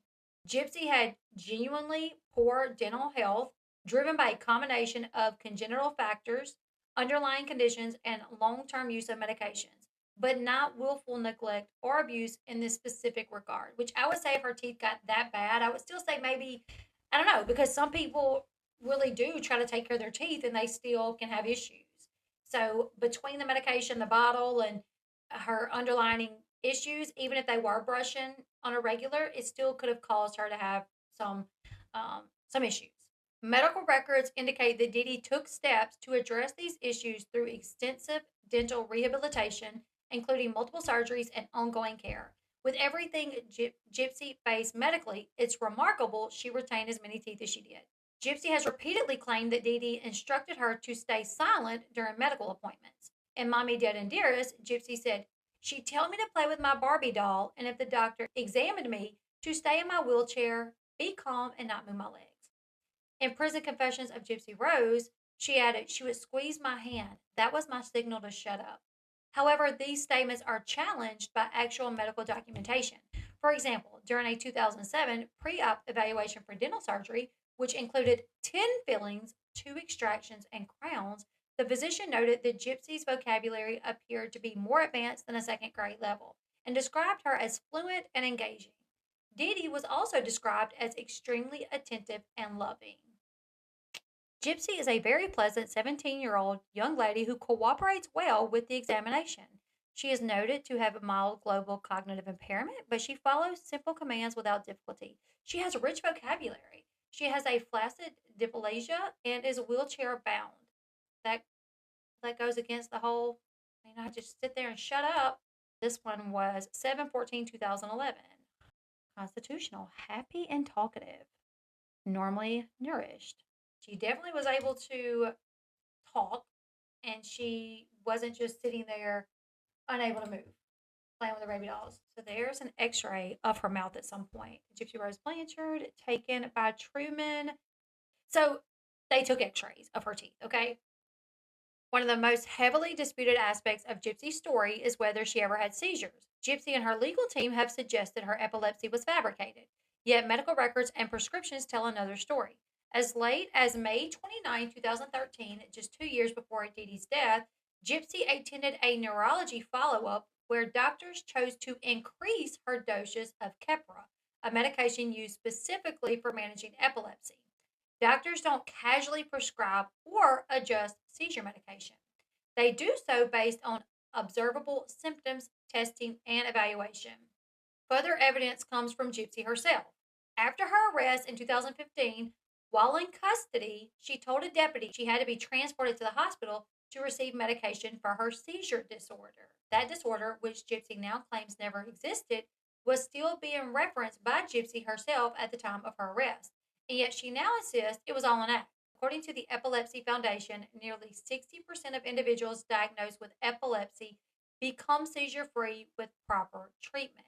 S3: Gypsy had genuinely poor dental health driven by a combination of congenital factors, underlying conditions, and long term use of medications, but not willful neglect or abuse in this specific regard. Which I would say if her teeth got that bad, I would still say maybe, I don't know, because some people really do try to take care of their teeth and they still can have issues. So between the medication, the bottle, and her underlying issues, even if they were brushing on a regular, it still could have caused her to have some issues. Medical records indicate that Dee Dee took steps to address these issues through extensive dental rehabilitation, including multiple surgeries and ongoing care. With everything Gypsy faced medically, it's remarkable she retained as many teeth as she did. Gypsy has repeatedly claimed that Dee Dee instructed her to stay silent during medical appointments. In Mommy Dead and Dearest, Gypsy said, she'd tell me to play with my Barbie doll, and if the doctor examined me, to stay in my wheelchair, be calm, and not move my legs. In Prison Confessions of Gypsy Rose, she added, she would squeeze my hand. That was my signal to shut up. However, these statements are challenged by actual medical documentation. For example, during a 2007 pre-op evaluation for dental surgery, which included 10 fillings, 2 extractions, and crowns, the physician noted that Gypsy's vocabulary appeared to be more advanced than a second grade level and described her as fluent and engaging. Dee Dee was also described as extremely attentive and loving. Gypsy is a very pleasant 17-year-old young lady who cooperates well with the examination. She is noted to have a mild global cognitive impairment, but she follows simple commands without difficulty. She has rich vocabulary. She has a flaccid dysplasia and is wheelchair bound. That goes against the whole, just sit there and shut up. This one was 7/14/2011. Constitutional, happy and talkative, normally nourished. She definitely was able to talk, and she wasn't just sitting there unable to move. playing with the baby dolls. So there's an x-ray of her mouth at some point. Gypsy Rose Blanchard, taken by Truman. So they took x-rays of her teeth, okay? One of the most heavily disputed aspects of Gypsy's story is whether she ever had seizures. Gypsy and her legal team have suggested her epilepsy was fabricated, yet medical records and prescriptions tell another story. As late as May 29, 2013, just 2 years before Dee Dee's death, Gypsy attended a neurology follow-up where doctors chose to increase her doses of Keppra, a medication used specifically for managing epilepsy. Doctors don't casually prescribe or adjust seizure medication. They do so based on observable symptoms, testing, and evaluation. Further evidence comes from Gypsy herself. After her arrest in 2015, while in custody, she told a deputy she had to be transported to the hospital to receive medication for her seizure disorder. That disorder, which Gypsy now claims never existed, was still being referenced by Gypsy herself at the time of her arrest. And yet she now insists it was all an act. According to the Epilepsy Foundation, nearly 60% of individuals diagnosed with epilepsy become seizure-free with proper treatment.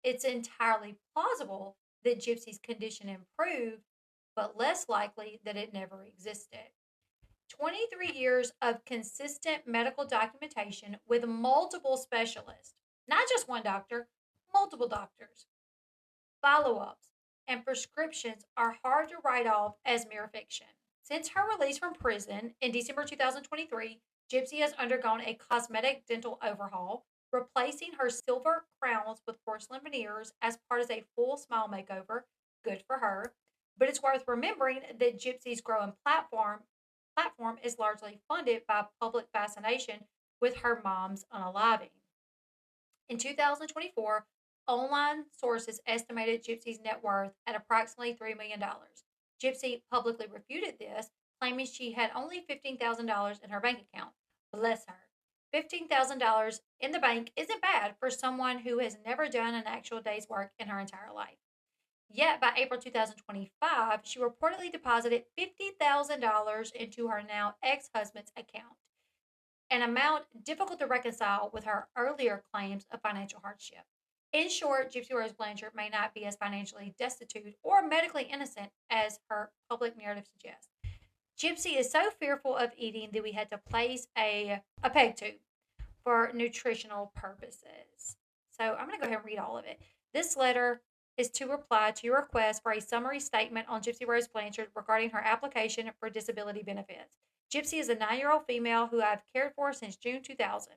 S3: It's entirely plausible that Gypsy's condition improved, but less likely that it never existed. 23 years of consistent medical documentation with multiple specialists, not just one doctor, multiple doctors, follow-ups, and prescriptions are hard to write off as mere fiction. Since her release from prison in December 2023, Gypsy has undergone a cosmetic dental overhaul, replacing her silver crowns with porcelain veneers as part of a full smile makeover. Good for her. But it's worth remembering that Gypsy's growing platform is largely funded by public fascination with her mom's unaliving. In 2024, online sources estimated Gypsy's net worth at approximately $3 million. Gypsy publicly refuted this, claiming she had only $15,000 in her bank account. Bless her. $15,000 in the bank isn't bad for someone who has never done an actual day's work in her entire life. Yet by April 2025, she reportedly deposited $50,000 into her now ex-husband's account, an amount difficult to reconcile with her earlier claims of financial hardship. In short, Gypsy Rose Blanchard may not be as financially destitute or medically innocent as her public narrative suggests. Gypsy is so fearful of eating that we had to place a peg tube for nutritional purposes. So I'm going to go ahead and read all of it. This letter is to reply to your request for a summary statement on Gypsy Rose Blanchard regarding her application for disability benefits. Gypsy is a 9-year-old female who I've cared for since June 2000.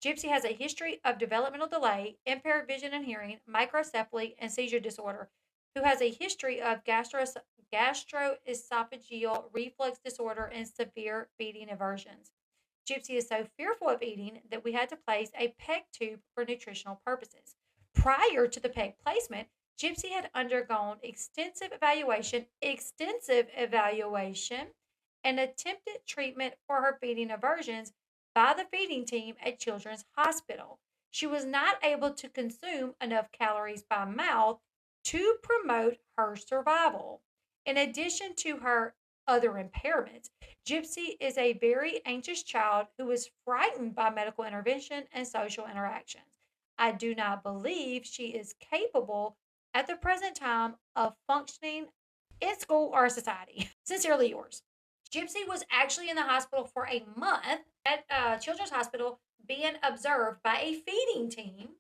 S3: Gypsy has a history of developmental delay, impaired vision and hearing, microcephaly, and seizure disorder, who has a history of gastroesophageal reflux disorder and severe feeding aversions. Gypsy is so fearful of eating that we had to place a PEG tube for nutritional purposes. Prior to the PEG placement, Gypsy had undergone extensive evaluation, and attempted treatment for her feeding aversions by the feeding team at Children's Hospital. She was not able to consume enough calories by mouth to promote her survival. In addition to her other impairments, Gypsy is a very anxious child who is frightened by medical intervention and social interactions. I do not believe she is capable at the present time of functioning in school or society. Sincerely yours. Gypsy was actually in the hospital for a month at Children's Hospital being observed by a feeding team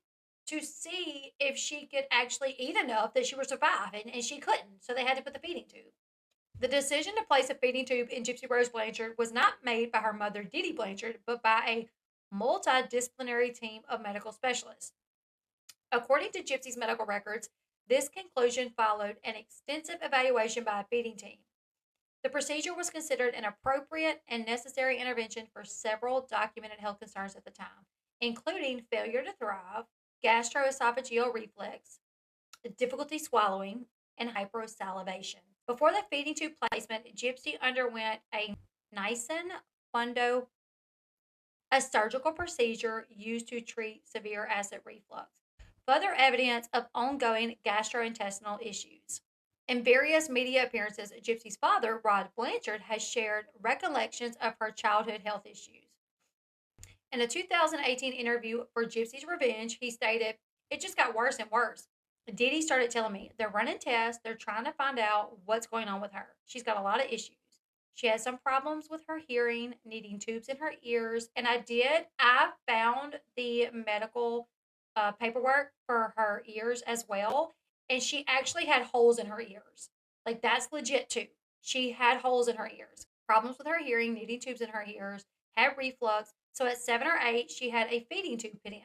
S3: to see if she could actually eat enough that she would survive, and she couldn't, so they had to put the feeding tube. The decision to place a feeding tube in Gypsy Rose Blanchard was not made by her mother, Dee Dee Blanchard, but by a multidisciplinary team of medical specialists. According to Gypsy's medical records, this conclusion followed an extensive evaluation by a feeding team. The procedure was considered an appropriate and necessary intervention for several documented health concerns at the time, including failure to thrive, gastroesophageal reflux, difficulty swallowing, and hypersalivation. Before the feeding tube placement, Gypsy underwent a Nissen fundo, a surgical procedure used to treat severe acid reflux. Further evidence of ongoing gastrointestinal issues. In various media appearances, Gypsy's father, Rod Blanchard, has shared recollections of her childhood health issues. In a 2018 interview for Gypsy's Revenge, he stated, "It just got worse and worse. Didi started telling me they're running tests, they're trying to find out what's going on with her. She's got a lot of issues. She has some problems with her hearing, needing tubes in her ears." And I found the medical paperwork for her ears as well. And she actually had holes in her ears. Like, that's legit too. She had holes in her ears, problems with her hearing, needing tubes in her ears, had reflux. So at 7 or 8, she had a feeding tube put in.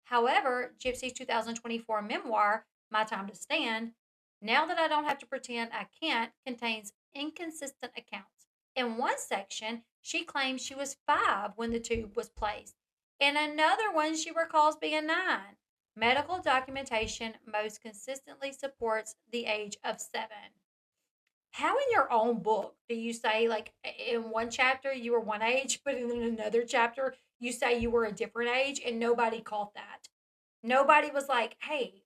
S3: However, Gypsy's 2024 memoir, My Time to Stand, Now That I Don't Have to Pretend I Can't, contains inconsistent accounts. In one section, she claims she was 5 when the tube was placed. In another one, she recalls being 9. Medical documentation most consistently supports the age of 7. How in your own book do you say, like, in one chapter you were one age, but in another chapter you say you were a different age, and nobody caught that? Nobody was like, hey,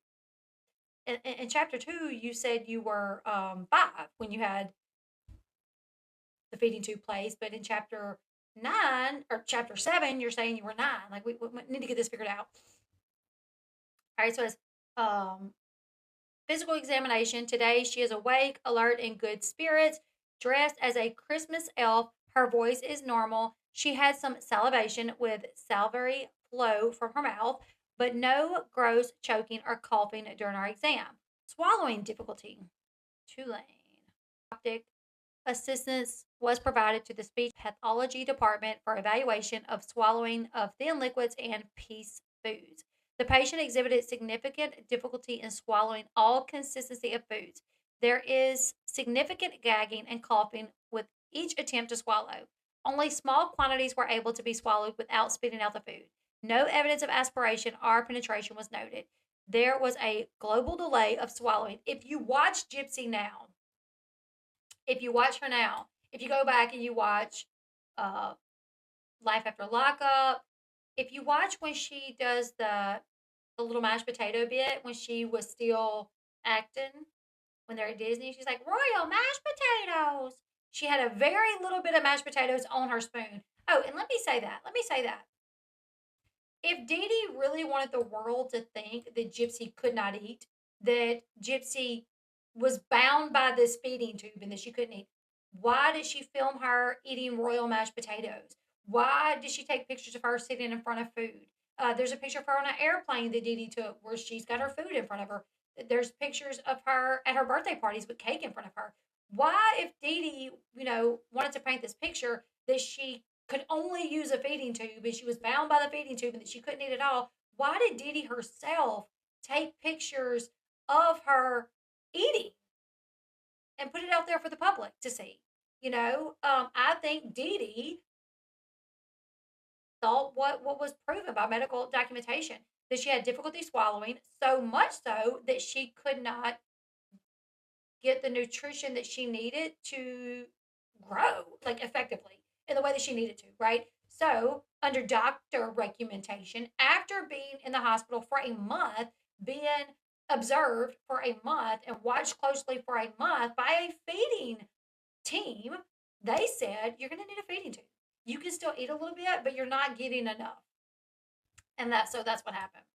S3: in chapter 2 you said you were 5 when you had the feeding tube placed, but in chapter 9 or chapter 7 you're saying you were 9. Like, we need to get this figured out. All right, so it's physical examination. Today, she is awake, alert, in good spirits, dressed as a Christmas elf. Her voice is normal. She had some salivation with salivary flow from her mouth, but no gross choking or coughing during our exam. Swallowing difficulty. Tulane. Optic assistance was provided to the speech pathology department for evaluation of swallowing of thin liquids and piece foods. The patient exhibited significant difficulty in swallowing all consistency of foods. There is significant gagging and coughing with each attempt to swallow. Only small quantities were able to be swallowed without spitting out the food. No evidence of aspiration or penetration was noted. There was a global delay of swallowing. If you watch Gypsy now, if you watch her now, if you go back and you watch Life After Lockup, if you watch when she does the little mashed potato bit, when she was still acting, when they're at Disney, she's like, "Royal mashed potatoes." She had a very little bit of mashed potatoes on her spoon. Oh, and let me say that. If Didi really wanted the world to think that Gypsy could not eat, that Gypsy was bound by this feeding tube and that she couldn't eat, why did she film her eating royal mashed potatoes? Why did she take pictures of her sitting in front of food? There's a picture of her on an airplane that Didi took where she's got her food in front of her. There's pictures of her at her birthday parties with cake in front of her. Why, if Didi, wanted to paint this picture that she could only use a feeding tube and she was bound by the feeding tube and that she couldn't eat at all, why did Didi herself take pictures of her eating and put it out there for the public to see? I think Didi thought what was proven by medical documentation, that she had difficulty swallowing, so much so that she could not get the nutrition that she needed to grow, like, effectively in the way that she needed to, right? So, under doctor recommendation, after being in the hospital for a month, being observed for a month and watched closely for a month by a feeding team, they said, "You're going to need a feeding tube. You can still eat a little bit, but you're not getting enough." And that's what happened.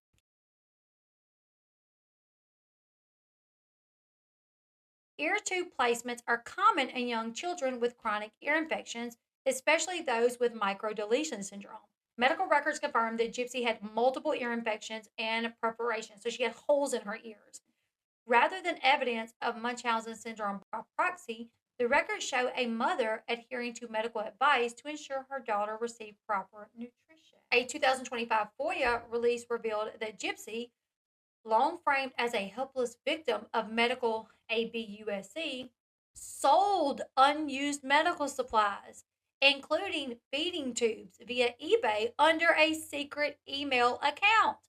S3: Ear tube placements are common in young children with chronic ear infections, especially those with microdeletion syndrome. Medical records confirm that Gypsy had multiple ear infections and perforations, so she had holes in her ears. Rather than evidence of Munchausen syndrome by proxy, the records show a mother adhering to medical advice to ensure her daughter received proper nutrition. A 2025 FOIA release revealed that Gypsy, long framed as a helpless victim of medical abusc, sold unused medical supplies, including feeding tubes, via eBay under a secret email account.